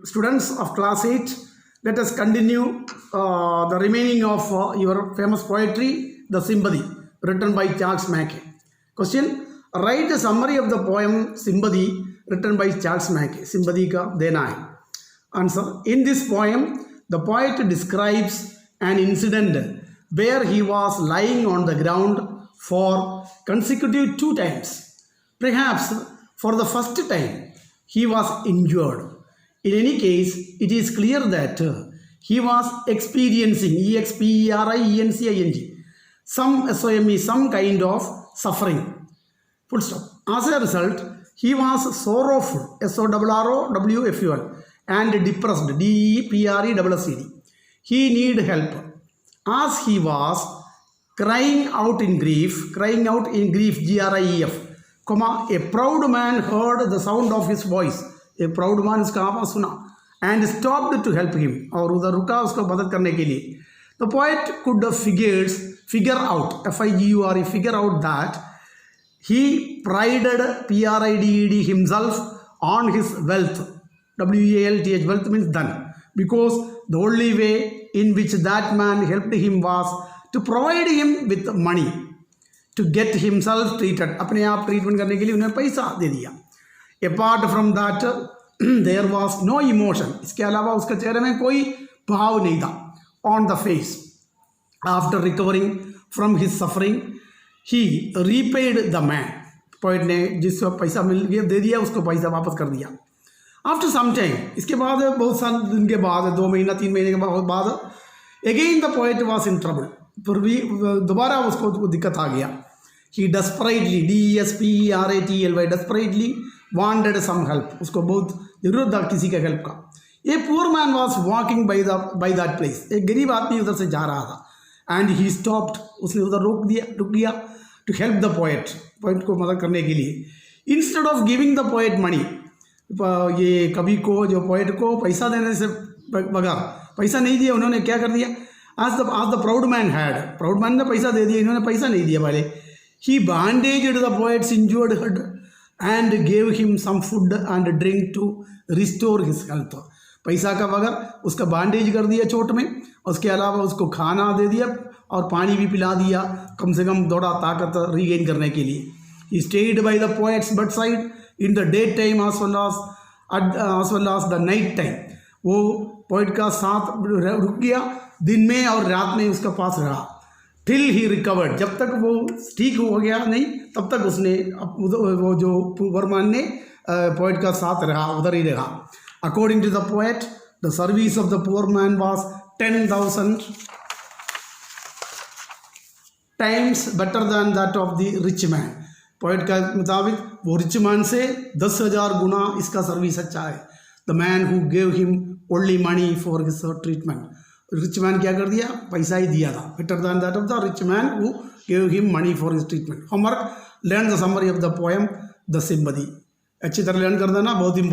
students of class 8, let us continue the remaining of your famous poetry, The Sympathy, written by Charles Mackay. Question: write a summary of the poem Sympathy, written by Charles Mackay. Sympathy ka dena hai. Answer: in this poem, the poet describes an incident where he was lying on the ground for consecutive 2 times. Perhaps for the first time, he was injured. In any case, it is clear that he was experiencing some kind of suffering. Full stop. As a result, he was sorrowful, sorrowful, and depressed, depressed. He needed help. As he was crying out in grief, grief, a proud man heard the sound of his voice. A proud man इसका आवाज़ सुना and stopped to help him. और उधर रुका उसको मदद करने के लिए. The poet could figure out, F-I-G-U-R-E, figure out that he prided, P-R-I-D-E-D, himself on his wealth. W-E-A-L-T-H, wealth means done. Because the only way in which that man helped him was to provide him with money to get himself treated. अपने आप treatment करने के लिए उन्हें पैसा दे दिया. Apart from that, there was no emotion. इसके अलावा उसके चेहरे में कोई भाव नहीं था. On the face. After recovering from his suffering, he repaid the man. Poet ने जिसको पैसा मिल गया दे दिया उसको पैसा वापस कर दिया. After some time, इसके बाद बहुत सारे दिन के बाद 2 महीना 3 महीने के बाद again the poet was in trouble. फिर भी दोबारा उसको दिक्कत आ गया. He desperately, D-E-S-P-E-R-A-T-L-Y, desperately wanted some help. उसको बहुत जरूरत था किसी के हेल्प का. A poor man was walking by that place. एक गरीब आदमी उधर से जा रहा था. And he stopped. उसने उधर रुक दिया to help the poet. Poet को मदद करने के लिए. Instead of giving the poet money, ये कवि को जो poet को पैसा देने से बगैर पैसा नहीं दिया उन्होंने क्या कर दिया? As the proud man had. Proud man ने पैसा दे दिया इन्होंने पैसा नहीं दिया वाले. He bandaged the poet's injured head and gave him some food and drink to restore his health. पैसा का बगैर उसका बैंडेज कर दिया चोट में, उसके अलावा उसको खाना दे दिया और पानी भी पिला दिया कम से कम थोड़ा ताकत रीगेन करने के लिए. He stayed by the poet's bedside in the daytime as well as the night time. वो पोइट का साथ रुक गया दिन में और रात में उसका पास रहा. Till he recovered, जब तक वो ठीक हो गया नहीं तब तक उसने वो जो पुअरमैन ने पोइट का साथ रहा उधर ही रहा. According to the poet, the service of the poor man was 10,000 times better than that of the rich man. Poet का मुताबिक वो rich man से 10,000 गुना इसका सर्विस अच्छा है. The man who gave him only money for his treatment. Rich man क्या कर दिया? पैसा ही दिया था. Better than that of the rich man who gave him money for his treatment. Homework: learn the summary of the poem The Sympathy. अच्छी तरह learn कर देना, बहुत इंपॉर्टेंट.